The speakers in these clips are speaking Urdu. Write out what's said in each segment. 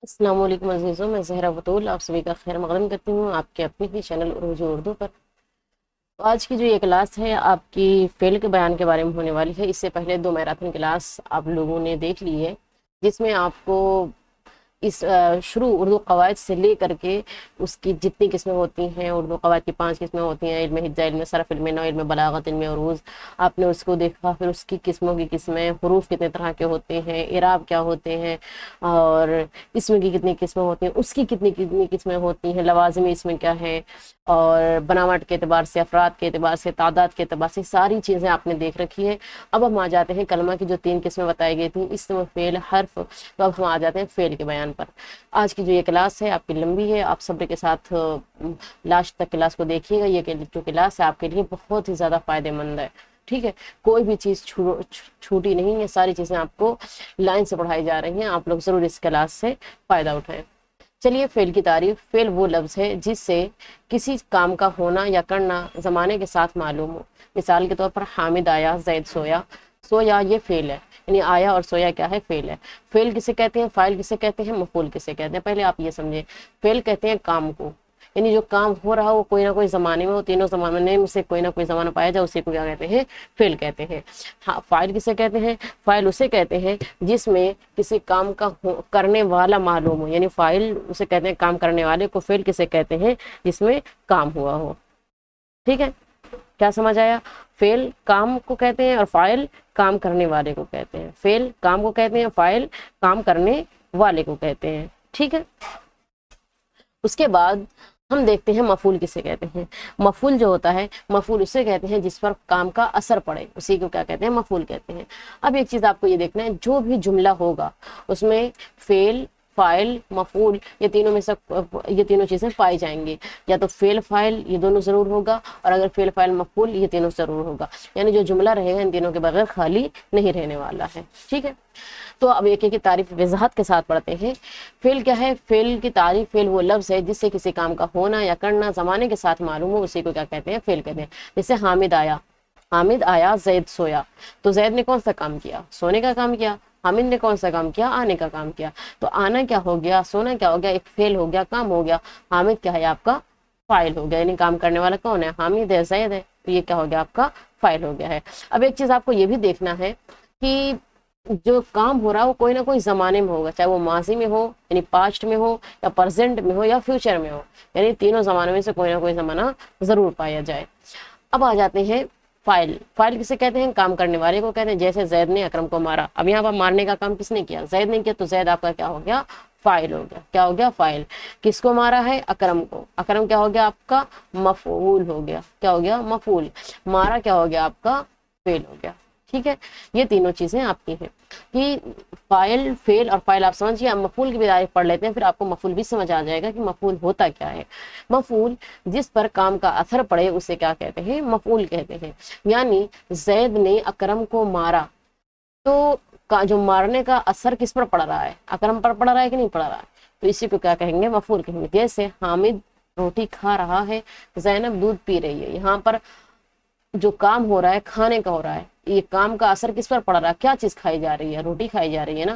السلام علیکم عزیزوں، میں زہرا بطول آپ سبھی کا خیر مقدم کرتی ہوں آپ کے اپنے ہی چینل عروج اردو پر۔ تو آج کی جو یہ کلاس ہے آپ کی فعل کے بیان کے بارے میں ہونے والی ہے۔ اس سے پہلے 2 میراتھن کلاس آپ لوگوں نے دیکھ لی ہے، جس میں آپ کو اس شروع اردو قواعد سے لے کر کے اس کی جتنی قسمیں ہوتی ہیں، اردو قواعد کی 5 قسمیں ہوتی ہیں: علم ہجا، علم صرف، علم نحو، علم بلاغت، علم عروض۔ آپ نے اس کو دیکھا، پھر اس کی قسموں کی قسمیں، حروف کتنے طرح کے ہوتے ہیں، اعراب کیا ہوتے ہیں، اور اسم کی کتنی قسمیں ہوتی ہیں، اس کی کتنی کتنی قسمیں ہوتی ہیں، لوازمی اسم کیا ہے، اور بناوٹ کے اعتبار سے، افراد کے اعتبار سے، تعداد کے اعتبار سے ساری چیزیں آپ نے دیکھ رکھی ہے۔ اب ہم آ جاتے ہیں کلمہ کی جو 3 قسمیں بتائی گئی تھیں: اسم، فعل، حرف۔ تو اب ہم آ جاتے ہیں فعل کے بیان پر۔ آج کی جو یہ کلاس ہے آپ کی لمبی ہے، آپ صبر کے ساتھ لاسٹ تک کلاس کو دیکھیے گا۔ یہ جو کلاس ہے آپ کے لیے بہت ہی زیادہ فائدہ مند ہے، ٹھیک ہے؟ کوئی بھی چیز چھوٹی نہیں ہے، ساری چیزیں آپ کو لائن سے پڑھائی جا رہی ہیں۔ آپ لوگ ضرور اس کلاس سے فائدہ اٹھائیں۔ چلیے، فعل کی تعریف۔ فعل وہ لفظ ہے جس سے کسی کام کا ہونا یا کرنا زمانے کے ساتھ معلوم ہو۔ مثال کے طور پر حامد آیا، زید سویا۔ سویا یہ فعل ہے، یعنی آیا اور سویا کیا ہے؟ فعل ہے۔ فعل کسے کہتے ہیں؟ فاعل کسے کہتے ہیں؟ مفعول کسے کہتے ہیں؟ پہلے آپ یہ سمجھیں، فعل کہتے ہیں کام کو، یعنی جو کام ہو رہا ہو کوئی نہ کوئی زمانے میں ہو، تینوں زمانے میں سے کوئی نہ کوئی زمانہ پایا جائے، اسی کو کیا کہتے ہیں؟ فعل کہتے ہیں۔ ہاں، فاعل کسے کہتے ہیں؟ فاعل اسے کہتے ہیں جس میں کسی کام کا کرنے والا معلوم ہو، یعنی فاعل اسے کہتے ہیں کام کرنے والے کو۔ فعل کسے کہتے ہیں؟ جس میں کام ہوا ہو، ٹھیک ہے؟ کیا سمجھ آیا؟ فعل کام کو کہتے ہیں اور فاعل کام کرنے والے کو کہتے ہیں۔ فعل کام کو کہتے ہیں، فاعل کام کرنے والے کو کہتے ہیں، ٹھیک ہے؟ اس کے بعد ہم دیکھتے ہیں مفعول کسے کہتے ہیں۔ مفعول جو ہوتا ہے، مفعول اسے کہتے ہیں جس پر کام کا اثر پڑے، اسی کو کیا کہتے ہیں؟ مفعول کہتے ہیں۔ اب ایک چیز آپ کو یہ دیکھنا ہے، جو بھی جملہ ہوگا اس میں فعل، فاعل، مفعول، یہ تینوں میں سے یہ تینوں چیزیں پائی جائیں گی۔ یا تو فعل فاعل یہ دونوں ضرور ہوگا، اور اگر فعل فاعل مفعول یہ تینوں ضرور ہوگا، یعنی جو جملہ رہے گا ان تینوں کے بغیر خالی نہیں رہنے والا ہے، ٹھیک ہے؟ تو اب ایک ایک کی تعریف وضاحت کے ساتھ پڑھتے ہیں۔ فعل کیا ہے؟ فعل کی تعریف: فعل وہ لفظ ہے جس سے کسی کام کا ہونا یا کرنا زمانے کے ساتھ معلوم ہو، اسی کو کیا کہتے ہیں؟ فعل کہتے ہیں۔ جیسے حامد آیا، حامد آیا، زید سویا۔ تو زید نے کون سا کام کیا؟ سونے کا کام کیا۔ حامد نے کون سا کام کیا؟ آنے کا کام کیا۔ تو آنا کیا ہو گیا؟ سونا کیا ہو گیا؟ ایک فعل ہو گیا، کام ہو گیا۔ حامد کیا ہے آپ کا؟ فاعل ہو گیا، یعنی کام کرنے والا کون ہے؟ حامد ہے، زید ہے، تو یہ کیا ہو گیا آپ کا؟ فاعل ہو گیا ہے۔ اب ایک چیز آپ کو یہ بھی دیکھنا ہے کہ جو کام ہو رہا ہے وہ کوئی نہ کوئی زمانے میں ہوگا، چاہے وہ ماضی میں ہو یعنی پاسٹ میں ہو، یا پرزینٹ میں ہو، یا فیوچر میں ہو، یعنی تینوں زمانوں میں سے کوئی نہ کوئی زمانہ ضرور پایا جائے۔ اب آ جاتے ہیں فاعل۔ فاعل کسے کہتے ہیں؟ کام کرنے والے کو کہتے ہیں۔ جیسے زید نے اکرم کو مارا، اب یہاں پر مارنے کا کام کس نے کیا؟ زید نے کیا، تو زید آپ کا کیا ہو گیا؟ فاعل ہو گیا۔ کیا ہو گیا؟ فاعل۔ کس کو مارا ہے؟ اکرم کو۔ اکرم کیا ہو گیا آپ کا؟ مفعول ہو گیا۔ کیا ہو گیا؟ مفعول۔ مارا کیا ہو گیا آپ کا؟ فعل ہو گیا، ٹھیک ہے؟ یہ تینوں چیزیں آپ کی ہیں کہ فاعل، فعل اور فاعل آپ سمجھیے۔ آپ مفعول کی بھی تعریف پڑھ لیتے ہیں، پھر آپ کو مفعول بھی سمجھ آ جائے گا کہ مفعول ہوتا کیا ہے۔ مفعول جس پر کام کا اثر پڑے اسے کیا کہتے ہیں؟ مفعول کہتے ہیں۔ یعنی زید نے اکرم کو مارا، تو جو مارنے کا اثر کس پر پڑ رہا ہے؟ اکرم پر پڑ رہا ہے کہ نہیں پڑ رہا ہے؟ تو اسی کو کیا کہیں گے؟ مفعول کہیں گے۔ جیسے حامد روٹی کھا رہا ہے، زینب دودھ پی رہی ہے۔ یہاں پر جو کام ہو رہا ہے کھانے کا ہو رہا ہے، یہ کام کا اثر کس پر پڑ رہا ہے؟ کیا چیز کھائی جا رہی ہے؟ روٹی کھائی جا رہی ہے نا۔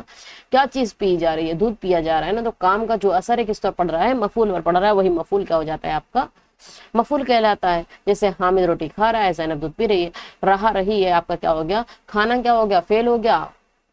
کیا چیز پی جا رہی ہے؟ دودھ پیا جا رہا ہے نا۔ تو کام کا جو اثر ہے کس پر پڑ رہا ہے؟ مفعول پر پڑ رہا ہے، وہی مفعول کیا ہو جاتا ہے آپ کا؟ مفعول کہلاتا ہے۔ جیسے حامد روٹی کھا رہا ہے، زینب دودھ پی رہی ہے۔ رہا رہی ہے آپ کا کیا ہو گیا؟ کھانا کیا ہو گیا؟ فعل ہو گیا۔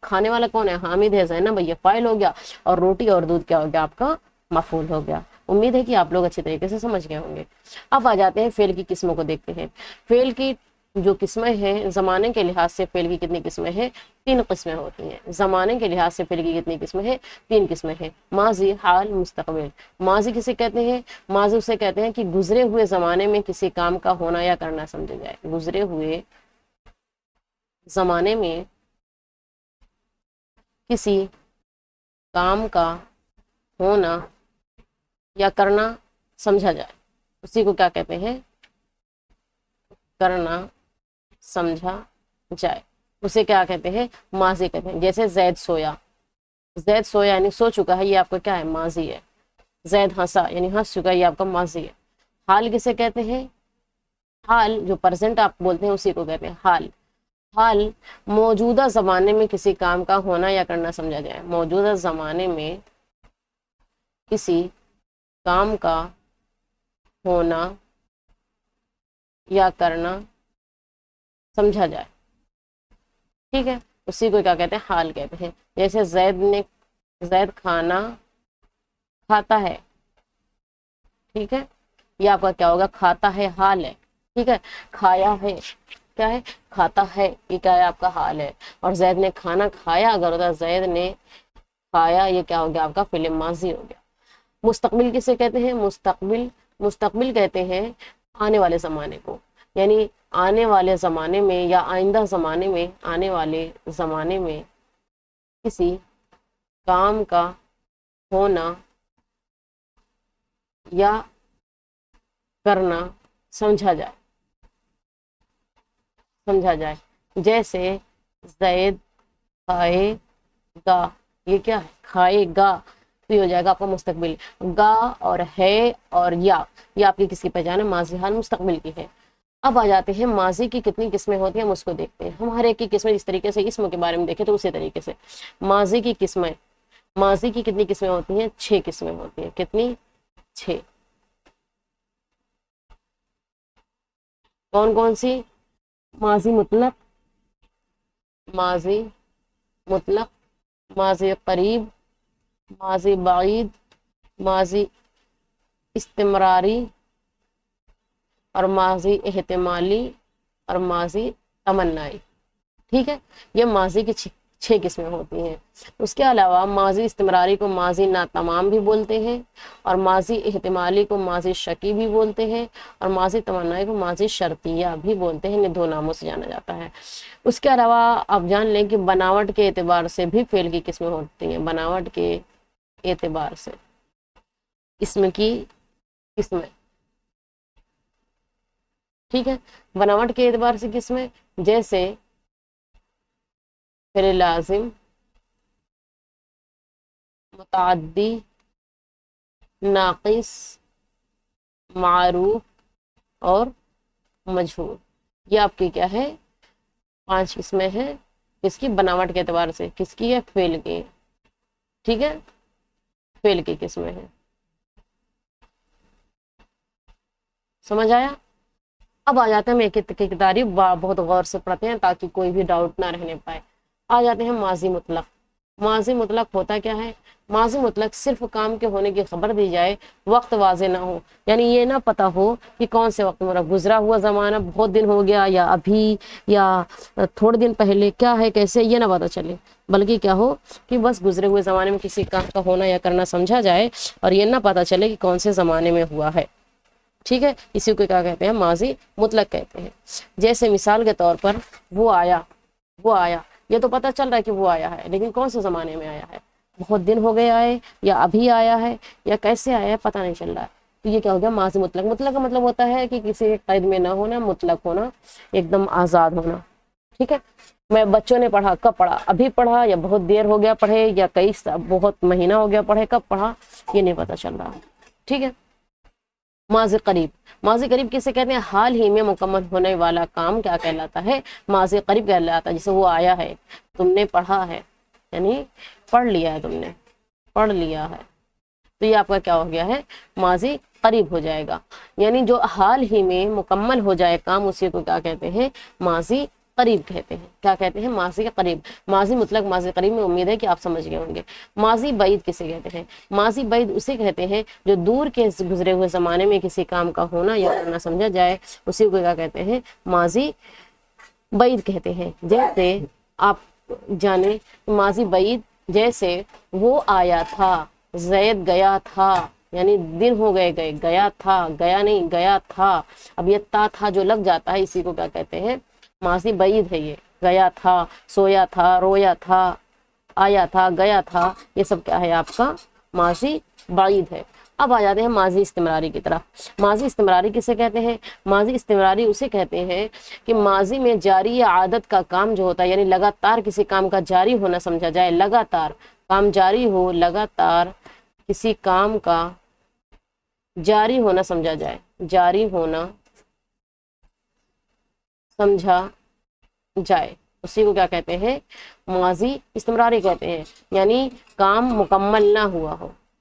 کھانے والا کون ہے؟ حامد ہے، زینب یہ فاعل ہو گیا، اور روٹی اور دودھ کیا ہو گیا آپ کا؟ مفعول ہو گیا۔ امید ہے کہ آپ لوگ اچھی طریقے سے سمجھ گئے ہوں گے۔ اب آ جاتے ہیں فعل کی قسموں کو دیکھتے ہیں۔ فعل کی جو قسمیں ہیں، زمانے کے لحاظ سے فعل کی کتنی قسمیں ہیں؟ 3 قسمیں ہوتی ہیں۔ زمانے کے لحاظ سے فعل کی کتنی قسمیں ہیں؟ 3 قسمیں ہیں: ماضی، حال، مستقبل۔ ماضی کسے کہتے ہیں؟ ماضی اسے کہتے ہیں کہ گزرے ہوئے زمانے میں کسی کام کا ہونا یا کرنا سمجھا جائے۔ گزرے ہوئے زمانے میں کسی کام کا ہونا یا کرنا سمجھا جائے، اسی کو کیا کہتے ہیں؟ کرنا سمجھا جائے، اسے کیا کہتے ہیں؟ ماضی کہتے ہیں۔ جیسے زید سویا، زید سویا یعنی سو چکا ہے، یہ آپ کا کیا ہے؟ ماضی ہے۔ زید ہنسا یعنی ہنس چکا ہے، یہ آپ کا ماضی ہے۔ حال کسے کہتے ہیں؟ حال جو پرزینٹ آپ بولتے ہیں اسی کو کہتے ہیں حال۔ حال موجودہ زمانے میں کسی کام کا ہونا یا کرنا سمجھا جائے۔ موجودہ زمانے میں کسی کام کا ہونا یا کرنا سمجھا جائے، ٹھیک ہے، اسی کو کیا کہتے ہیں؟ حال کہتے ہیں۔ جیسے زید کھانا کھاتا ہے، ٹھیک ہے، یہ آپ کا کیا ہوگا؟ کھاتا ہے حال ہے، ٹھیک ہے، کھایا ہے کیا ہے؟ کھاتا ہے، یہ کیا ہے؟ آپ کا حال ہے۔ اور زید نے کھانا کھایا اگر ہوتا زید نے کھایا، یہ کیا ہو گیا؟ آپ کا فعل ماضی ہو گیا۔ مستقبل کسے کہتے ہیں؟ مستقبل کہتے ہیں آنے والے زمانے کو، یعنی آنے والے زمانے میں یا آئندہ زمانے میں، آنے والے زمانے میں کسی کام کا ہونا یا کرنا سمجھا جائے، جیسے زید کھائے گا، یہ کیا ہے؟ کھائے گا، تو یہ ہو جائے گا آپ کا مستقبل۔ گا اور ہے اور یا، یہ آپ کی کس کی پہچان ہے؟ ماضی حال مستقبل کی ہے۔ اب آ جاتے ہیں ماضی کی کتنی قسمیں ہوتی ہیں، ہم اس کو دیکھتے ہیں۔ ہم ہر ایک کی قسمیں جس طریقے سے اسم کے بارے میں دیکھیں تو اسی طریقے سے ماضی کی کتنی قسمیں ہوتی ہیں؟ 6 قسمیں ہوتی ہیں۔ کتنی؟ 6۔ کون کون سی؟ ماضی مطلق، ماضی قریب، ماضی بعید، ماضی استمراری، اور ماضی احتمالی، اور ماضی تمنائی، ٹھیک ہے، یہ ماضی کی 6 قسمیں ہوتی ہیں۔ اس کے علاوہ ماضی استمراری کو ماضی ناتمام بھی بولتے ہیں، اور ماضی احتمالی کو ماضی شکی بھی بولتے ہیں، اور ماضی تمنائی کو ماضی شرطیہ بھی بولتے ہیں۔ انہیں 2 ناموں سے جانا جاتا ہے۔ اس کے علاوہ آپ جان لیں کہ بناوٹ کے اعتبار سے بھی فعل کی قسمیں ہوتی ہیں، بناوٹ کے اعتبار سے اسم کی قسمیں، ٹھیک ہے، بناوٹ کے اعتبار سے قسمیں، جیسے فعل لازم، متعدی، ناقص، معروف اور مجہول، یہ آپ کی کیا ہے؟ 5 قسمیں ہیں۔ کس کی؟ بناوٹ کے اعتبار سے۔ کس کی ہے؟ فعل کی، ٹھیک ہے، فعل کی قسمیں ہیں۔ سمجھ آیا؟ اب آ جاتے ہیں، ہم ایک ایک تعریف بہت غور سے پڑھتے ہیں تاکہ کوئی بھی ڈاؤٹ نہ رہنے پائے۔ آ جاتے ہیں ماضی مطلق۔ ماضی مطلق ہوتا کیا ہے؟ ماضی مطلق صرف کام کے ہونے کی خبر دی جائے، وقت واضح نہ ہو، یعنی یہ نہ پتا ہو کہ کون سے وقت میں گزرا ہوا زمانہ بہت دن ہو گیا یا ابھی یا تھوڑے دن پہلے، کیا ہے کیسے، یہ نہ پتا چلے، بلکہ کیا ہو کہ بس گزرے ہوئے زمانے میں کسی کام کا ہونا یا کرنا سمجھا جائے، اور یہ نہ پتا چلے کہ کون سے زمانے میں ہوا ہے، ٹھیک ہے، اسی کو کیا کہتے ہیں؟ ماضی مطلق کہتے ہیں۔ جیسے مثال کے طور پر وہ آیا، یہ تو پتا چل رہا ہے کہ وہ آیا ہے، لیکن کون سے زمانے میں آیا ہے؟ بہت دن ہو گئے آئے، یا ابھی آیا ہے، یا کیسے آیا ہے، پتہ نہیں چل رہا ہے، تو یہ کیا ہو گیا؟ ماضی مطلق۔ مطلق کا مطلب ہوتا ہے کہ کسی قید میں نہ ہونا، مطلق ہونا، ایک دم آزاد ہونا، ٹھیک ہے۔ میں بچوں نے پڑھا، کب پڑھا؟ ابھی پڑھا، یا بہت دیر ہو گیا پڑھے، یا بہت مہینہ ہو گیا پڑھے، کب پڑھا، یہ نہیں پتا چل رہا، ٹھیک ہے۔ ماضی قریب کسے کہتے ہیں؟ حال ہی میں مکمل ہونے والا کام کیا کہلاتا ہے؟ ماضی قریب کہلاتا ہے۔ جیسے وہ آیا ہے، تم نے پڑھا ہے، یعنی پڑھ لیا ہے، تم نے پڑھ لیا ہے، تو یہ آپ کا کیا ہو گیا ہے؟ ماضی قریب ہو جائے گا، یعنی جو حال ہی میں مکمل ہو جائے کام، اسی کو کیا کہتے ہیں؟ ماضی قریب کہتے ہیں۔ کیا کہتے ہیں؟ ماضی قریب۔ ماضی مطلق، ماضی قریب میں امید ہے کہ آپ سمجھ گئے ہوں گے۔ ماضی بعید کسے کہتے ہیں؟ ماضی بعید اسے کہتے ہیں جو دور کے گزرے ہوئے زمانے میں کسی کام کا ہونا یا کرنا سمجھا جائے، اسی کو کیا کہتے ہیں؟ ماضی بعید کہتے ہیں۔ جیسے آپ جانے ماضی بعید، جیسے وہ آیا تھا، زید گیا تھا، یعنی دن ہو گئے، گیا تھا، گیا نہیں، گیا تھا، اب یہ تا تھا جو لگ جاتا ہے، اسی کو کیا کہتے ہیں؟ ماضی بعید ہے۔ یہ گیا تھا، سویا تھا، رویا تھا، آیا تھا، گیا تھا، یہ سب کیا ہے؟ آپ کا ماضی بعید ہے۔ اب آ جاتے ہیں ماضی استمراری کی طرف۔ ماضی استمراری کسے کہتے ہیں؟ ماضی استمراری اسے کہتے ہیں کہ ماضی میں جاری یا عادت کا کام جو ہوتا ہے، یعنی لگاتار کسی کام کا جاری ہونا سمجھا جائے، لگاتار کام جاری ہو، لگاتار کسی کام کا جاری ہونا سمجھا جائے، جاری ہونا سمجھا جائے، اسی کو کیا کہتے ہیں؟ ماضی استمراری کہتے ہیں، یعنی کام مکمل نہ ہوا ہو،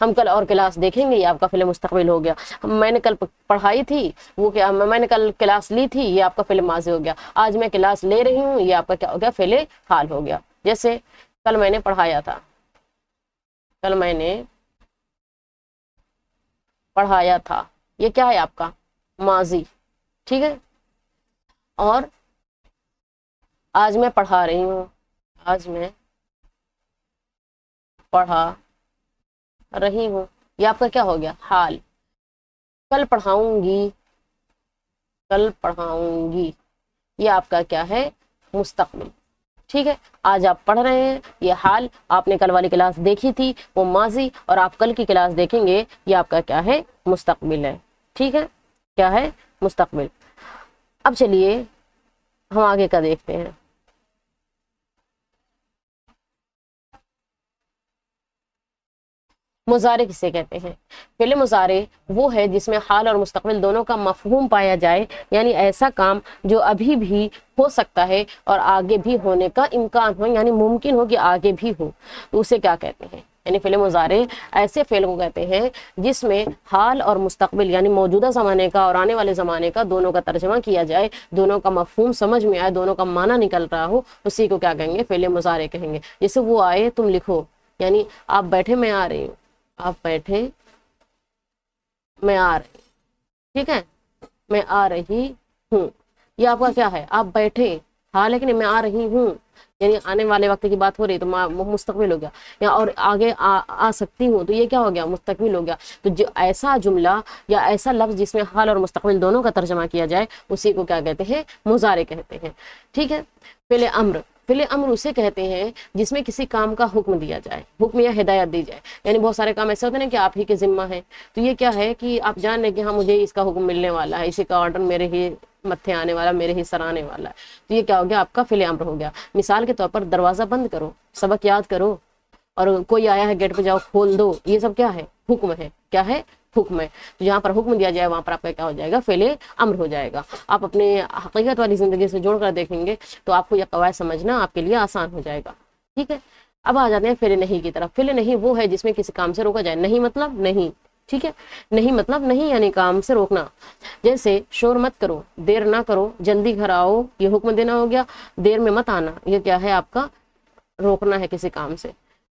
ہم کل اور کلاس دیکھیں گے، یہ آپ کا فعل مستقبل ہو گیا۔ میں نے کل پڑھائی تھی، وہ کیا میں نے کل کلاس لی تھی، یہ آپ کا فعل ماضی ہو گیا۔ آج میں کلاس لے رہی ہوں، یہ آپ کا کیا ہو گیا، فعل حال ہو گیا۔ جیسے کل میں نے پڑھایا تھا، کل میں نے پڑھایا تھا، یہ کیا ہے آپ کا ماضی، ٹھیک ہے۔ اور آج میں پڑھا رہی ہوں، آج میں پڑھا رہی ہوں، یہ آپ کا کیا ہو گیا حال۔ کل پڑھاؤں گی، کل پڑھاؤں گی، یہ آپ کا کیا ہے مستقبل، ٹھیک ہے۔ آج آپ پڑھ رہے ہیں، یہ حال، آپ نے کل والی کلاس دیکھی تھی وہ ماضی، اور آپ کل کی کلاس دیکھیں گے، یہ آپ کا کیا ہے مستقبل ہے، ٹھیک ہے، کیا ہے مستقبل۔ اب چلیے ہم آگے کا دیکھتے ہیں۔ مضارع کسے کہتے ہیں؟ فعل مضارع وہ ہے جس میں حال اور مستقبل دونوں کا مفہوم پایا جائے، یعنی ایسا کام جو ابھی بھی ہو سکتا ہے اور آگے بھی ہونے کا امکان ہو، یعنی ممکن ہو کہ آگے بھی ہو، تو اسے کیا کہتے ہیں؟ یعنی فعل مضارع ایسے فعل کو کہتے ہیں جس میں حال اور مستقبل یعنی موجودہ زمانے کا اور آنے والے زمانے کا دونوں کا ترجمہ کیا جائے، دونوں کا مفہوم سمجھ میں آئے، دونوں کا معنی نکل رہا ہو، اسی کو کیا کہیں گے؟ فعل مضارع کہیں گے۔ جیسے وہ آئے تم لکھو، یعنی آپ بیٹھے میں آ رہی ہوں، آپ بیٹھے میں آ رہی، ٹھیک ہے، میں آ رہی ہوں، یہ آپ کا کیا ہے؟ آپ بیٹھے، ہاں لیکن میں آ رہی ہوں، یعنی آنے والے وقت کی بات ہو رہی تو مستقبل ہو گیا، یا اور آگے آ سکتی ہوں، تو یہ کیا ہو گیا مستقبل ہو گیا۔ تو جو ایسا جملہ یا ایسا لفظ جس میں حال اور مستقبل دونوں کا ترجمہ کیا جائے، اسی کو کیا کہتے ہیں؟ مضارع کہتے ہیں، ٹھیک ہے۔ فعل امر، فعل امر اسے کہتے ہیں جس میں کسی کام کا حکم دیا جائے، حکم یا ہدایت دی جائے، یعنی بہت سارے کام ایسے ہوتے ہیں کہ آپ ہی کے ذمہ ہے، تو یہ کیا ہے کہ آپ جان لیں کہ ہاں مجھے اس کا حکم ملنے والا ہے، اسی کا آرڈر میرے ہی متھے آنے والا، میرے ہی سر آنے والا ہے، تو یہ کیا ہو گیا؟ آپ کا فعل امر ہو گیا۔ مثال کے طور پر دروازہ بند کرو، سبق یاد کرو، اور کوئی آیا ہے گیٹ پہ جاؤ کھول دو، یہ سب کیا ہے؟ حکم ہے، کیا ہے؟ حکم ہے۔ تو جہاں پر حکم دیا جائے وہاں پر آپ کا کیا ہو جائے گا؟ فعل امر ہو جائے گا۔ آپ اپنے حقیقت والی زندگی سے جوڑ کر دیکھیں گے تو آپ کو یہ قواعد سمجھنا آپ کے لیے آسان ہو جائے گا، ٹھیک ہے۔ اب آ جاتے ہیں فعل نہیں کی طرف۔ فعل نہیں وہ ہے جس میں کسی کام سے روکا جائے، نہیں مطلب نہیں، ٹھیک ہے، نہیں مطلب نہیں یعنی کام سے روکنا۔ جیسے شور مت کرو، دیر نہ کرو، جلدی گھر آؤ، یہ حکم دینا ہو گیا۔ دیر میں مت آنا، یہ کیا ہے؟ آپ کا روکنا ہے کسی کام سے۔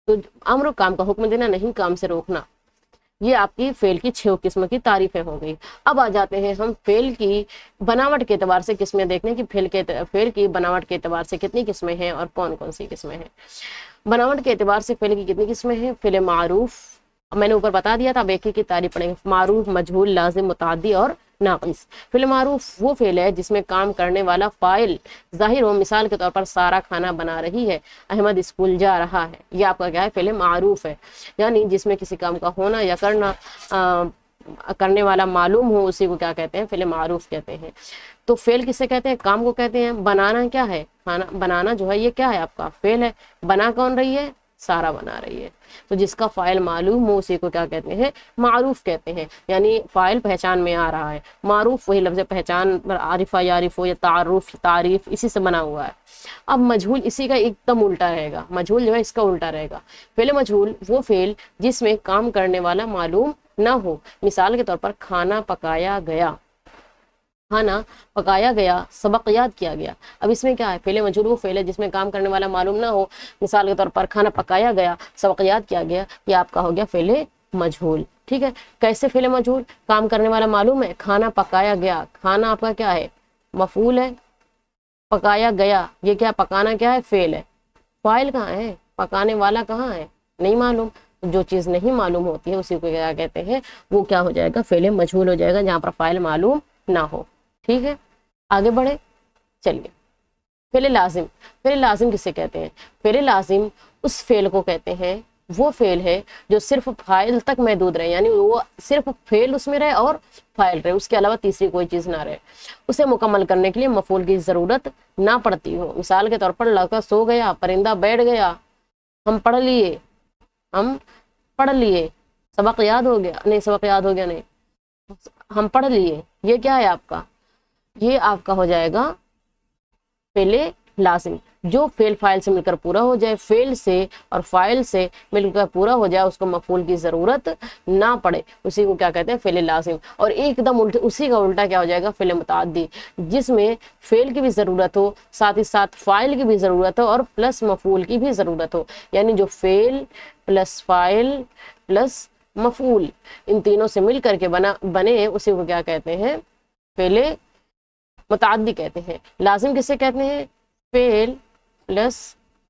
تو امر کام کا حکم دینا، نہیں کام سے روکنا۔ یہ آپ کی فعل کی 6 قسم کی تعریفیں ہو گئی۔ اب آ جاتے ہیں ہم فعل کی بناوٹ کے اعتبار سے قسمیں دیکھنے کی، فعل کی بناوٹ کے اعتبار سے کتنی قسمیں ہیں اور کون کون سی قسمیں ہیں۔ بناوٹ کے اعتبار سے فعل کی کتنی قسمیں ہیں؟ فعل معروف، میں نے اوپر بتا دیا تھا، اب ایک کی تعریف پڑھیں گے۔ معروف، مجہول، لازم، متعدی اور ناقص۔ فعل معروف وہ فعل ہے جس میں کام کرنے والا فاعل ظاہر ہو، مثال کے طور پر سارا کھانا بنا رہی ہے، احمد اسکول جا رہا ہے، یہ آپ کا کیا ہے؟ فعل معروف ہے، یعنی جس میں کسی کام کا ہونا یا کرنا کرنے والا معلوم ہو، اسی کو کیا کہتے ہیں؟ فعل معروف کہتے ہیں۔ تو فعل کسے کہتے ہیں؟ کام کو کہتے ہیں۔ بنانا کیا ہے؟ کھانا بنانا جو ہے یہ کیا ہے؟ آپ کا فعل ہے۔ بنا کون رہی ہے؟ سارا بنا رہی ہے، تو جس کا فاعل معلوم ہو اسی کو کیا کہتے ہیں؟ معروف کہتے ہیں، یعنی فاعل پہچان میں آ رہا ہے۔ معروف وہی لفظ پہچان، عارفہ یعرف یا تعارف تعریف اسی سے بنا ہوا ہے۔ اب مجہول اسی کا ایک دم الٹا رہے گا، مجہول جو ہے اس کا الٹا رہے گا۔ فعل مجہول وہ فعل جس میں کام کرنے والا معلوم نہ ہو، مثال کے طور پر کھانا پکایا گیا، کھانا پکایا گیا، سبق یاد کیا گیا۔ اب اس میں کیا ہے؟ فعل مجہول وہ فعل ہے جس میں کام کرنے والا معلوم نہ ہو، مثال کے طور پر کھانا پکایا گیا، سبق یاد کیا گیا، یہ آپ کا ہو گیا فعل مجہول، ٹھیک ہے۔ کیسے فعل مجہول؟ کام کرنے والا معلوم ہے، کھانا پکایا گیا، کھانا آپ کا کیا ہے؟ مفعول ہے، پکایا گیا یہ کیا؟ پکانا کیا ہے؟ فعل ہے۔ فاعل کہاں ہے؟ پکانے والا کہاں ہے؟ نہیں معلوم۔ جو چیز نہیں معلوم ہوتی ہے اسی کو کیا کہتے ہیں؟ وہ کیا ہو جائے گا؟ فعل مجہول ہو جائے گا، جہاں پر فاعل معلوم نہ ہو، ٹھیک ہے۔ آگے بڑھے، چلیے۔ فعل لازم، فعل لازم کسے کہتے ہیں؟ فعل لازم اس فعل کو کہتے ہیں، وہ فعل ہے جو صرف فاعل تک محدود رہے، یعنی وہ صرف فعل اس میں رہے اور فاعل رہے، اس کے علاوہ تیسری کوئی چیز نہ رہے، اسے مکمل کرنے کے لیے مفعول کی ضرورت نہ پڑتی ہو۔ مثال کے طور پر لڑکا سو گیا، پرندہ بیٹھ گیا، ہم پڑھ لیے، ہم پڑھ لیے، سبق یاد ہو گیا، نہیں سبق یاد ہو گیا نہیں، ہم پڑھ لیے، یہ کیا ہے آپ کا؟ یہ آپ کا ہو جائے گا فعل لازم جو فعل فاعل سے مل کر پورا ہو جائے، فعل سے اور فاعل سے مل کر پورا ہو جائے، اس کو مفعول کی ضرورت نہ پڑے، اسی کو کیا کہتے ہیں؟ فعل لازم۔ اور ایک دم اسی کا الٹا کیا ہو جائے گا؟ فعل متعدی، جس میں فعل کی بھی ضرورت ہو، ساتھ ہی ساتھ فاعل کی بھی ضرورت ہو، اور پلس مفعول کی بھی ضرورت ہو، یعنی جو فعل پلس فاعل پلس مفعول ان تینوں سے مل کر کے بنے، اسی کو کیا کہتے ہیں؟ فعل متعدی کہتے ہیں۔ لازم کسے کہتے ہیں؟ فعل پلس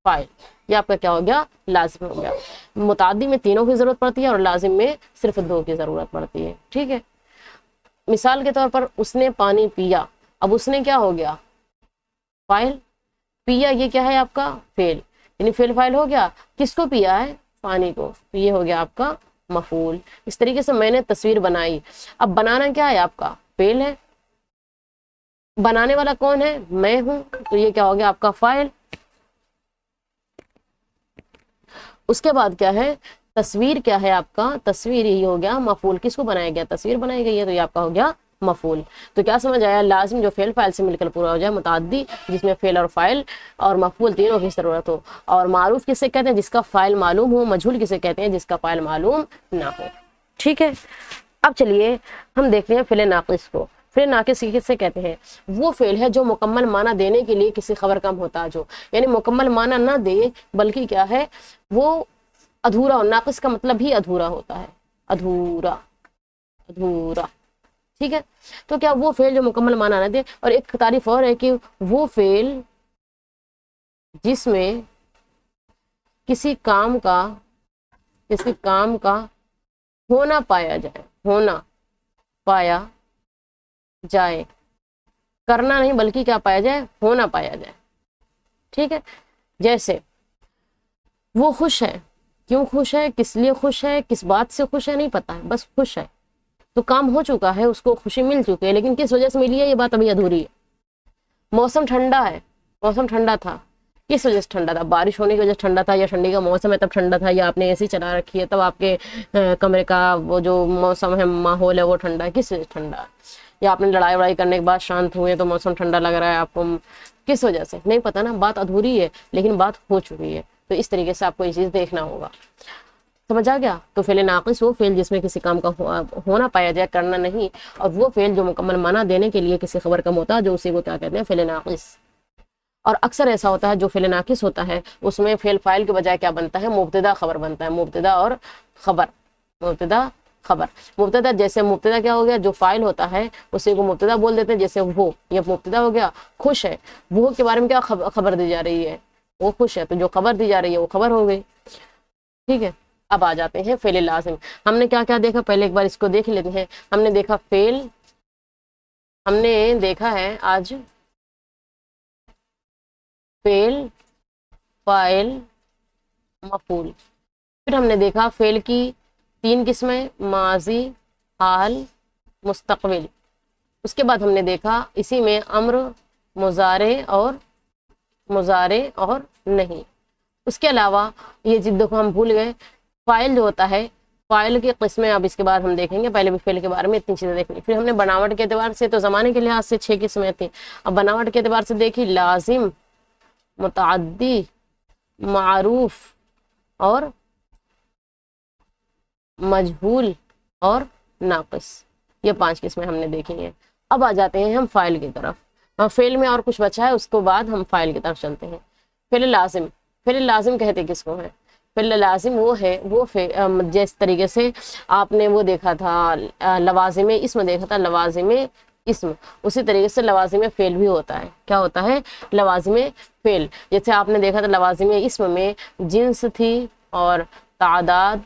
فاعل، یہ آپ کا کیا ہو گیا؟ لازم ہو گیا۔ متعدی میں تینوں کی ضرورت پڑتی ہے اور لازم میں صرف دو کی ضرورت پڑتی ہے، ٹھیک ہے۔ مثال کے طور پر اس نے پانی پیا، اب اس نے کیا ہو گیا؟ فاعل، پیا یہ کیا ہے آپ کا؟ فعل، یعنی فعل فاعل ہو گیا۔ کس کو پیا ہے؟ پانی کو، یہ ہو گیا آپ کا مفعول۔ اس طریقے سے میں نے تصویر بنائی، اب بنانا کیا ہے آپ کا؟ فعل ہے، بنانے والا کون ہے؟ میں ہوں، تو یہ کیا ہو گیا آپ کا؟ فاعل۔ اس کے بعد کیا ہے؟ تصویر کیا ہے آپ کا؟ تصویر ہی ہو گیا مفعول۔ کس کو بنایا گیا؟ تصویر بنائی گئی ہے، تو یہ آپ کا ہو گیا مفعول۔ تو کیا سمجھ آیا؟ لازم جو فعل فاعل سے مل کر پورا ہو جائے، متعدی جس میں فعل اور فاعل اور مفعول تینوں کی ضرورت ہو، اور معروف کسے کہتے ہیں؟ جس کا فاعل معلوم ہو۔ مجہول کسے کہتے ہیں؟ جس کا فاعل معلوم نہ ہو، ٹھیک ہے۔ اب چلیے ہم دیکھتے ہیں فعل ناقص کو۔ فعل ناقص کسے کہتے ہیں؟ وہ فعل ہے جو مکمل معنی دینے کے لیے کسی خبر کا محتاج ہو، یعنی مکمل معنی نہ دے بلکہ کیا ہے؟ وہ ادھورا ہو۔ ناقص کا مطلب ہی ادھورا ہوتا ہے، ادھورا، ادھورا، ٹھیک ہے۔ تو کیا وہ فعل جو مکمل معنی نہ دے، اور ایک تعریف اور ہے کہ وہ فعل جس میں کسی کام کا ہونا پایا جائے، ہونا پایا جائے، کرنا نہیں بلکہ کیا پایا جائے؟ ہونا پایا جائے، ٹھیک ہے۔ جیسے وہ خوش ہے، کیوں خوش ہے؟ کس لیے خوش ہے؟ کس بات سے خوش ہے؟ نہیں پتا ہے، بس خوش ہے، تو کام ہو چکا ہے، اس کو خوشی مل چکی ہے، لیکن کس وجہ سے ملی ہے؟ یہ بات ابھی ادھوری ہے۔ موسم ٹھنڈا ہے، موسم ٹھنڈا تھا، کس وجہ سے ٹھنڈا تھا؟ بارش ہونے کی وجہ سے ٹھنڈا تھا، یا ٹھنڈی کا موسم ہے تب ٹھنڈا تھا، یا آپ نے اے سی چلا رکھی ہے تب آپ کے کمرے کا وہ جو موسم ہے، ماحول ہے، وہ ٹھنڈا ہے، کس وجہ سے ٹھنڈا ہے؟ یا آپ نے لڑائی وڑائی کرنے کے بعد شانت ہوئے تو موسم ٹھنڈا لگ رہا ہے آپ کو، کس وجہ سے؟ نہیں پتا نا، بات ادھوری ہے لیکن بات ہو چکی ہے، تو اس طریقے سے آپ کو یہ چیز دیکھنا ہوگا۔ سمجھ آ گیا؟ تو فعل ناقص وہ فعل جس میں کسی کام کا ہونا پایا جائے، کرنا نہیں، اور وہ فعل جو مکمل معنی دینے کے لیے کسی خبر کا محتاج جو، اسی کو کیا کہتے ہیں؟ فعل ناقص۔ اور اکثر ایسا ہوتا ہے جو فعل ناقص ہوتا ہے اس میں فعل فاعل کے بجائے کیا بنتا ہے؟ مبتدا خبر بنتا ہے، مبتدا اور خبر، مبتدا خبر۔ مبتدا جیسے مبتدا کیا ہو گیا؟ جو فاعل ہوتا ہے اسی کو مبتدا بول دیتے ہیں، جیسے وہ، یہ مبتدا ہو گیا۔ خوش ہے، وہ کے بارے میں کیا خبر دی جا رہی ہے؟ وہ خوش ہے، تو جو خبر دی جا رہی ہے وہ خبر ہو گئی، ٹھیک ہے۔ اب آ جاتے ہیں فعل لازم۔ ہم نے کیا کیا دیکھا؟ پہلے ایک بار اس کو دیکھ لیتے ہیں۔ ہم نے دیکھا فعل، ہم نے دیکھا ہے آج فعل، فاعل، مفعول۔ پھر ہم نے دیکھا فعل کی تین قسمیں، ماضی، حال، مستقبل۔ اس کے بعد ہم نے دیکھا اسی میں امر، مضارع اور نہیں۔ اس کے علاوہ یہ جد کو ہم بھول گئے، فاعل جو ہوتا ہے، فاعل کی قسمیں اب اس کے بعد ہم دیکھیں گے، پہلے بھی فعل کے بارے میں اتنی چیزیں دیکھیں گے۔ پھر ہم نے بناوٹ کے اعتبار سے، تو زمانے کے لحاظ سے 6 قسمیں تھیں، اب بناوٹ کے اعتبار سے دیکھی، لازم، متعدی، معروف اور مجہول اور ناقص، یہ 5 قسمیں ہم نے دیکھی ہیں۔ اب آ جاتے ہیں ہم فاعل کی طرف۔ فعل میں اور کچھ بچا ہے، اس کے بعد ہم فاعل کی طرف چلتے ہیں۔ فعل لازم، فعل لازم کہتے کس کو ہے؟ فعل لازم وہ ہے، وہ جس طریقے سے آپ نے وہ دیکھا تھا لوازم اسم دیکھا تھا، لوازم اسم، اسی طریقے سے لوازم فعل بھی ہوتا ہے۔ کیا ہوتا ہے؟ لوازم فعل۔ جیسے آپ نے دیکھا تھا لوازم اسم میں جنس تھی اور تعداد،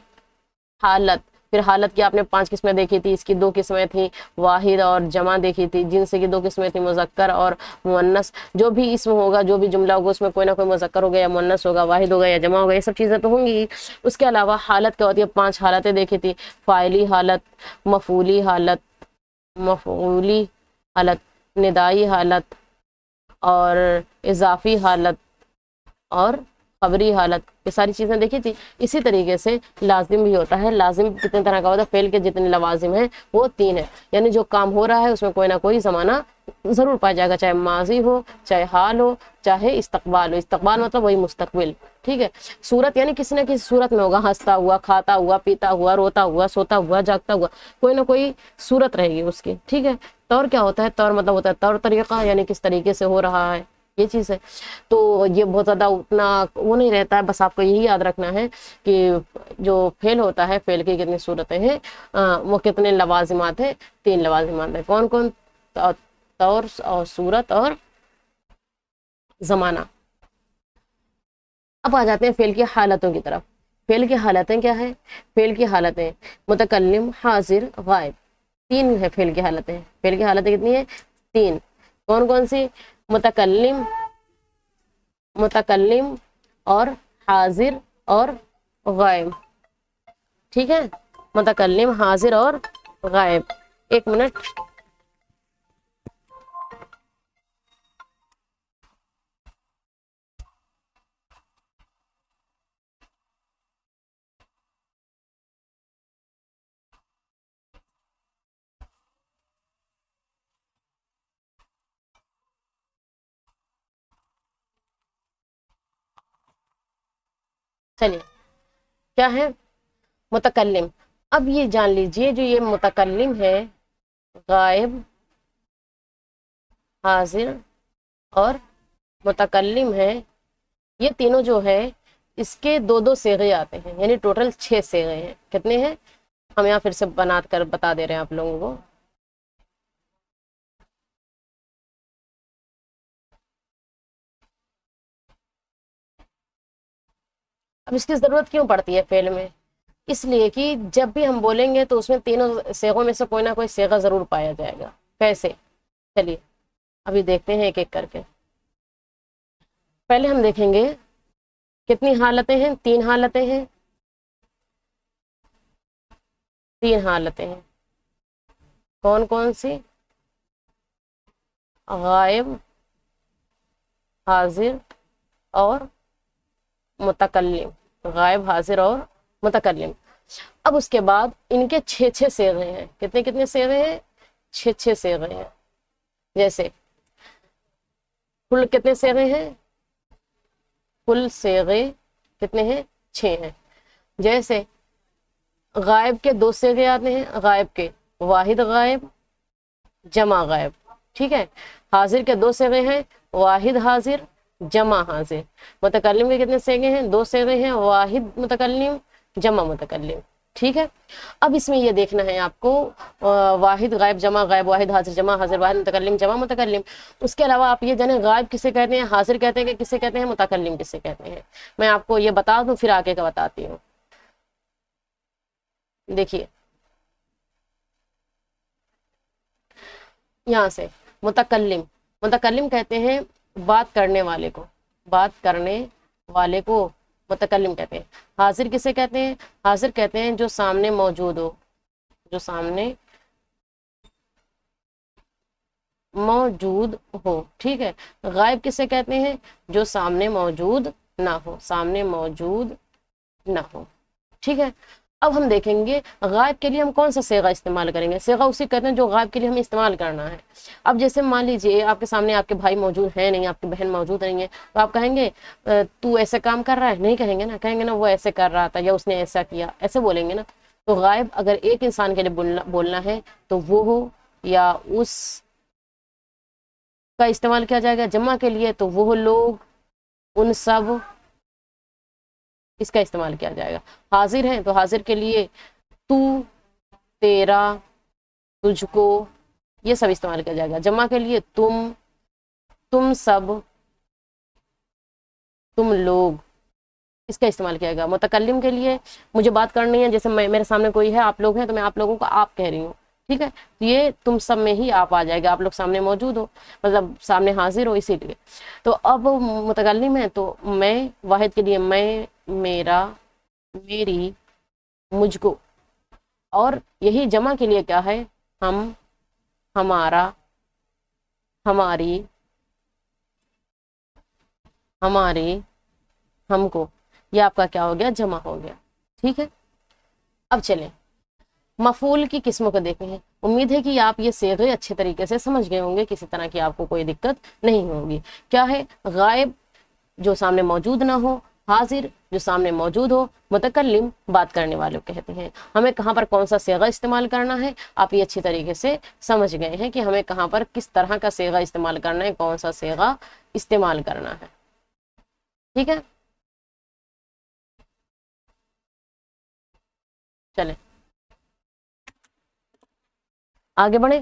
حالت۔ پھر حالت کی آپ نے 5 قسمیں دیکھی تھی، اس کی 2 قسمیں تھیں، واحد اور جمع دیکھی تھی۔ جنس کی 2 قسمیں تھیں، مذکر اور مؤنث۔ جو بھی اسم ہوگا، جو بھی جملہ ہوگا، اس میں کوئی نہ کوئی مذکر ہوگا یا مؤنث ہوگا، واحد ہوگا یا جمع ہوگا، یہ سب چیزیں تو ہوں گی۔ اس کے علاوہ حالت کیا ہوتی ہے؟ 5 حالتیں دیکھی تھی، فاعلی حالت، مفعولی حالت، ندائی حالت اور اضافی حالت اور خبری حالت، یہ ساری چیزیں دیکھی تھی. اسی طریقے سے لازم بھی ہوتا ہے. لازم کتنے طرح کا ہوتا ہے؟ فعل کے جتنے لوازم ہیں وہ 3 ہیں، یعنی جو کام ہو رہا ہے اس میں کوئی نہ کوئی زمانہ ضرور پایا جائے گا، چاہے ماضی ہو، چاہے حال ہو، چاہے استقبال ہو. استقبال مطلب وہی مستقبل. ٹھیک ہے. صورت یعنی کسی نہ کسی صورت میں ہوگا، ہنستا ہوا، کھاتا ہوا، پیتا ہوا، روتا ہوا، سوتا ہوا، جاگتا ہوا، کوئی نہ کوئی صورت رہے گی اس کی. ٹھیک ہے. طور کیا ہوتا ہے؟ طور مطلب ہوتا ہے طور طریقہ، یعنی کس طریقے سے ہو رہا ہے، یہ چیز ہے. تو یہ بہت زیادہ اتنا وہ نہیں رہتا ہے، بس آپ کو یہی یاد رکھنا ہے کہ جو فعل ہوتا ہے، فعل کی کتنی صورتیں ہیں، وہ کتنے لوازمات ہیں. 3 لوازمات ہیں. کون کون؟ طور اور صورت اور زمانہ. اب آ جاتے ہیں فعل کی حالتوں کی طرف. فعل کی حالتیں کیا ہے؟ فعل کی حالتیں متکلم، حاضر، غائب. 3 ہے فعل کی حالتیں. فعل کی حالتیں کتنی ہیں؟ 3. کون کون سی؟ متکلم، متکلم اور حاضر اور غائب. ٹھیک ہے. متکلم، حاضر اور غائب. 1 منٹ. چلیے، کیا ہے؟ متکلم. اب یہ جان لیجئے جو یہ متکلم ہے، غائب، حاضر اور متکلم ہے، یہ تینوں جو ہے اس کے 2 صیغے آتے ہیں، یعنی ٹوٹل 6 صیغے ہیں. کتنے ہیں؟ ہم یہاں پھر سے بنا کر بتا دے رہے ہیں آپ لوگوں کو. اب اس کی ضرورت کیوں پڑتی ہے فعل میں؟ اس لیے کہ جب بھی ہم بولیں گے تو اس میں تینوں صیغوں میں سے کوئی نہ کوئی صیغہ ضرور پایا جائے گا. کیسے؟ چلیے ابھی دیکھتے ہیں ایک ایک کر کے. پہلے ہم دیکھیں گے کتنی حالتیں ہیں. 3 حالتیں ہیں. 3 حالتیں ہیں. کون کون سی؟ غائب، حاضر اور متکلم. غائب، حاضر اور متکلم. اب اس کے بعد ان کے 6 صیغے ہیں. کتنے کتنے صیغے ہیں؟ 6 صیغے ہیں. جیسے کل کتنے صیغے ہیں؟ کل صیغے کتنے ہیں؟ 6 ہیں. جیسے غائب کے 2 صیغے آتے ہیں. غائب کے واحد غائب، جمع غائب. ٹھیک ہے. حاضر کے 2 صیغے ہیں. واحد حاضر، جمع حاضر. متکلم کے کتنے صیغے ہیں؟ 2 صیغے ہیں. واحد متکلم، جمع متکلم. ٹھیک ہے. اب اس میں یہ دیکھنا ہے آپ کو واحد غائب، جمع غائب، واحد حاضر، جمع حاضر، واحد متکلم، جمع متکلم. اس کے علاوہ آپ یہ جانیں غائب کسے کہتے ہیں، حاضر کہتے ہیں کہ کسے کہتے ہیں، متکلم کسے کہتے ہیں. میں آپ کو یہ بتا دوں پھر آگے کا بتاتی ہوں. دیکھیے یہاں سے متکلم. متکلم کہتے ہیں بات کرنے والے کو. بات کرنے والے کو متکلم کہتے ہیں. حاضر کسے کہتے ہیں؟ حاضر کہتے ہیں جو سامنے موجود ہو. جو سامنے موجود ہو. ٹھیک ہے. غائب کسے کہتے ہیں؟ جو سامنے موجود نہ ہو. سامنے موجود نہ ہو. ٹھیک ہے. اب ہم دیکھیں گے غائب کے لیے ہم کون سا صیغہ استعمال کریں گے. صیغہ اسی کہتے ہیں جو غائب کے لیے ہمیں استعمال کرنا ہے. اب جیسے مان لیجئے آپ کے سامنے آپ کے بھائی موجود ہیں نہیں، آپ کی بہن موجود نہیں ہے، تو آپ کہیں گے تو ایسے کام کر رہا ہے؟ نہیں کہیں گے نا. کہیں گے نا وہ ایسے کر رہا تھا، یا اس نے ایسا کیا، ایسے بولیں گے نا. تو غائب اگر ایک انسان کے لیے بولنا ہے تو وہ ہو، یا اس کا استعمال کیا جائے گا جمع کے لیے تو وہ لوگ، ان سب، اس کا استعمال کیا جائے گا. حاضر ہیں تو حاضر کے لیے تو، تیرا، تجھ کو، یہ سب استعمال کیا جائے گا. جمع کے لیے تم، تم سب، تم لوگ، اس کا استعمال کیا جائے گا. متکلم کے لیے مجھے بات کرنی ہے، جیسے میرے سامنے کوئی ہے، آپ لوگ ہیں، تو میں آپ لوگوں کو آپ کہہ رہی ہوں. ٹھیک ہے. یہ تم سب میں ہی آپ آ جائے گا. آپ لوگ سامنے موجود ہو، مطلب سامنے حاضر ہو، اسی لیے. تو اب متکلم ہے تو میں، واحد کے لیے میں، میرا، میری، مجھ کو. اور یہی جمع کے لیے کیا ہے؟ ہم، ہمارا، ہماری، ہمارے، ہم کو، یہ آپ کا کیا ہو گیا؟ جمع ہو گیا، ٹھیک ہے۔ اب چلیں مفعول کی قسموں کو دیکھیں ہیں۔ امید ہے کہ آپ یہ صیغے اچھے طریقے سے سمجھ گئے ہوں گے، کسی طرح کی آپ کو کوئی دقت نہیں ہوگی۔ کیا ہے؟ غائب جو سامنے موجود نہ ہو، حاضر جو سامنے موجود ہو، متکلم بات کرنے والے کو کہتے ہیں۔ ہمیں کہاں پر کون سا صیغہ استعمال کرنا ہے آپ یہ اچھی طریقے سے سمجھ گئے ہیں کہ ہمیں کہاں پر کس طرح کا صیغہ استعمال کرنا ہے، کون سا صیغہ استعمال کرنا ہے، ٹھیک ہے۔ چلیں آگے بڑھیں۔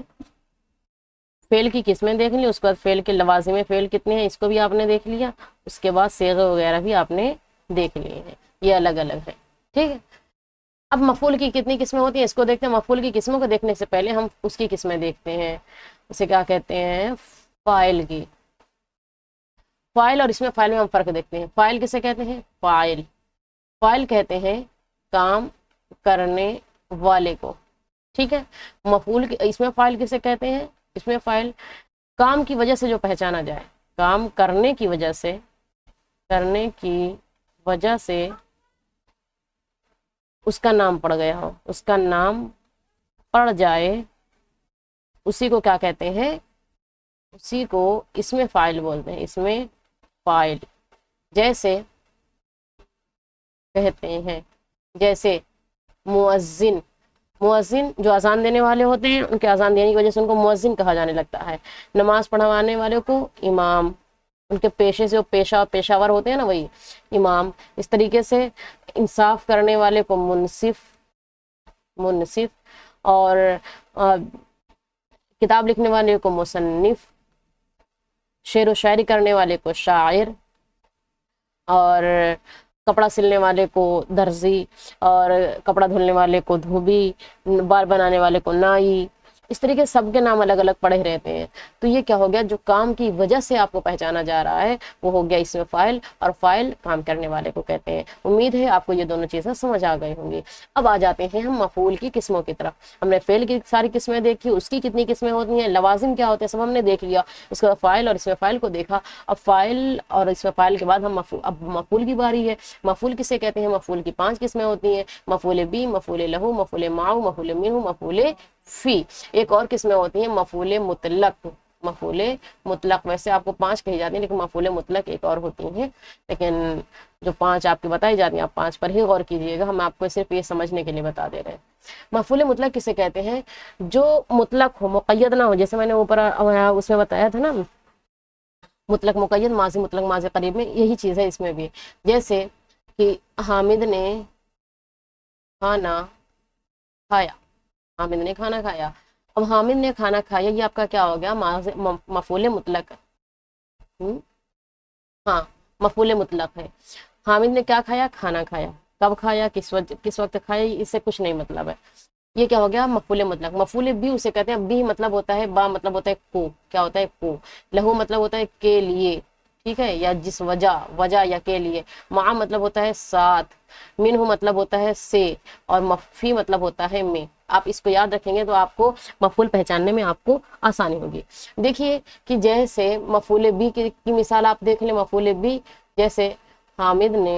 فعل کی قسمیں دیکھ لی، اس کے بعد فعل کے لوازم فعل کتنے ہیں اس کو بھی آپ نے دیکھ لیا، اس کے بعد صیغے وغیرہ بھی آپ نے دیکھ لیے ہیں، یہ الگ الگ ہے، ٹھیک ہے۔ اب مفعول کی کتنی قسمیں ہوتی ہیں اس کو دیکھتے ہیں۔ مفعول کی قسموں کو دیکھنے سے پہلے ہم اس کی قسمیں دیکھتے ہیں، اسے کیا کہتے ہیں؟ فاعل کی۔ فاعل اور اس میں فاعل میں ہم فرق دیکھتے ہیں۔ فاعل کسے کہتے ہیں؟ فاعل، فاعل کہتے ہیں کام کرنے والے کو، ٹھیک ہے۔ مفعول اس میں فاعل کسے کہتے ہیں؟ اس میں فاعل کام کی وجہ سے جو پہچانا جائے، کام کرنے کی وجہ سے، کرنے کی وجہ سے اس کا نام پڑ گیا ہو، اس کا نام پڑ جائے، اسی کو کیا کہتے ہیں؟ اسی کو اس میں فاعل بولتے ہیں، اس میں فاعل۔ جیسے کہتے ہیں، جیسے مؤذن، مؤذن جو اذان دینے والے ہوتے ہیں، ان کے اذان دینے کی وجہ سے ان کو مؤذن کہا جانے لگتا ہے۔ نماز پڑھوانے والے کو امام، ان کے پیشے سے پیشہ ور ہوتے ہیں نا، وہی امام۔ اس طریقے سے انصاف کرنے والے کو منصف، منصف، اور کتاب لکھنے والے کو مصنف، شعر و شاعری کرنے والے کو شاعر، اور کپڑا سلنے والے کو درزی، اور کپڑا دھلنے والے کو دھوبی، بال بنانے والے کو نائی۔ اس طریقے سے سب کے نام الگ الگ پڑے رہتے ہیں۔ تو یہ کیا ہو گیا؟ جو کام کی وجہ سے آپ کو پہچانا جا رہا ہے وہ ہو گیا اس میں فاعل، اور فاعل کام کرنے والے کو کہتے ہیں۔ امید ہے آپ کو یہ دونوں چیزیں سمجھ آ گئی ہوں گی۔ اب آ جاتے ہیں ہم مفعول کی قسموں کی طرف۔ ہم نے فعل کی ساری قسمیں دیکھی، اس کی کتنی قسمیں ہوتی ہیں، لوازم کیا ہوتے ہیں، سب ہم نے دیکھ لیا۔ اس کے بعد فاعل اور اس میں فاعل کو دیکھا۔ اب فاعل اور اس میں فاعل کے بعد ہم اب مفعول کی باری ہے۔ مفعول کسے کہتے ہیں؟ مفعول کی 5 قسمیں ہوتی ہیں: مفعول بھی، مفعول لہو، مفعول معه، مفعول منه، مفعول فی۔ ایک اور قسمیں ہوتی ہیں مفعول مطلق۔ مفعول مطلق ویسے آپ کو 5 کہی جاتی ہیں، لیکن مفعول مطلق ایک اور ہوتی ہیں، لیکن جو 5 آپ کی بتائی جاتی ہیں آپ 5 پر ہی غور کیجئے گا، ہم آپ کو صرف یہ سمجھنے کے لیے بتا دے رہے ہیں۔ مفعول مطلق کسے کہتے ہیں؟ جو مطلق ہو، مقید نہ ہو، جیسے میں نے اوپر اس میں بتایا تھا نا، مطلق مقید، ماضی مطلق ماضی قریب میں یہی چیز ہے اس میں بھی۔ جیسے کہ حامد نے کھانا کھایا، حامد نے کھانا کھایا۔ اب حامد نے کھانا کھایا، یہ آپ کا کیا ہو گیا؟ مفعول مطلق۔ ہاں مفعول مطلق ہے۔ حامد نے کیا کھایا؟ کھانا کھایا۔ کب کھایا؟ کس وقت کھایا؟ اس سے کچھ نہیں مطلب ہے، یہ کیا ہو گیا؟ مفعول مطلق۔ مفعول بھی اسے کہتے ہیں، بھی مطلب ہوتا ہے، با مطلب ہوتا ہے کو، کیا ہوتا ہے؟ کو۔ لہو مطلب ہوتا ہے کے لیے، ٹھیک ہے، یا جس وجہ یا کے لیے۔ مع مطلب ہوتا ہے ساتھ، منہ مطلب ہوتا ہے سے، اور فی مطلب ہوتا ہے میں۔ آپ اس کو یاد رکھیں گے تو آپ کو مفعول پہچاننے میں آپ کو آسانی ہوگی۔ دیکھیے کہ جیسے مفعول بھی کی مثال آپ دیکھ لیں۔ مفعول بھی جیسے حامد نے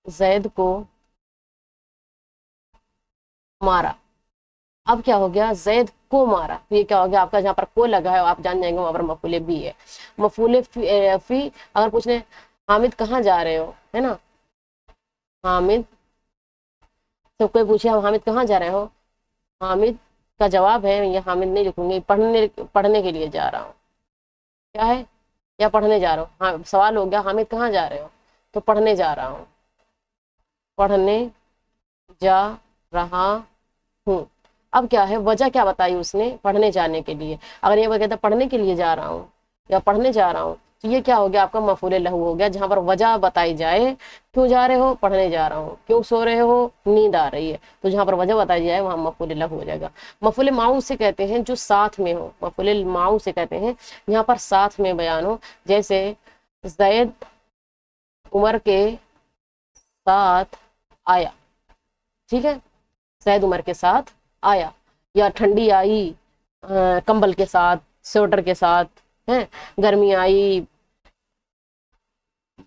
زید کو مارا۔ اب کیا ہو گیا؟ زید کو مارا، تو یہ کیا ہو گیا آپ کا؟ جہاں پر کو لگا ہے آپ جان جائیں گے وہاں پر مفعول بھی ہے۔ مفعول فی اگر پوچھ لیں حامد کہاں جا رہے ہو، ہے نا، حامد تو کوئی پوچھے حامد کہاں جا رہے ہو، حامد کا جواب ہے، یہ حامد نہیں لکھوں گی، پڑھنے کے لیے جا رہا ہوں، کیا ہے؟ یا پڑھنے جا رہا ہوں۔ ہاں سوال ہو گیا حامد کہاں جا رہے ہو، تو پڑھنے جا رہا ہوں، پڑھنے جا رہا ہوں۔ اب کیا ہے؟ وجہ کیا بتائی اس نے؟ پڑھنے جانے کے لیے۔ اگر یہ وہ کہتا پڑھنے کے لیے جا رہا ہوں یا پڑھنے جا رہا ہوں، تو یہ کیا ہو گیا آپ کا؟ مفعول لہو ہو گیا۔ جہاں پر وجہ بتائی جائے، کیوں جا رہے ہو؟ پڑھنے جا رہا ہوں۔ کیوں سو رہے ہو؟ نیند آ رہی ہے، تو جہاں پر وجہ بتائی جائے وہاں مفعول لہو ہو جائے گا۔ مفعول معه سے کہتے ہیں جو ساتھ میں ہو، مفعول معه سے کہتے ہیں یہاں پر ساتھ میں بیان ہو۔ جیسے زید عمر کے ساتھ آیا، ٹھیک ہے، زید عمر کے ساتھ آیا، یا ٹھنڈی آئی کمبل کے ساتھ، سویٹر کے ساتھ، گرمی آئی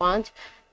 5।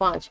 5,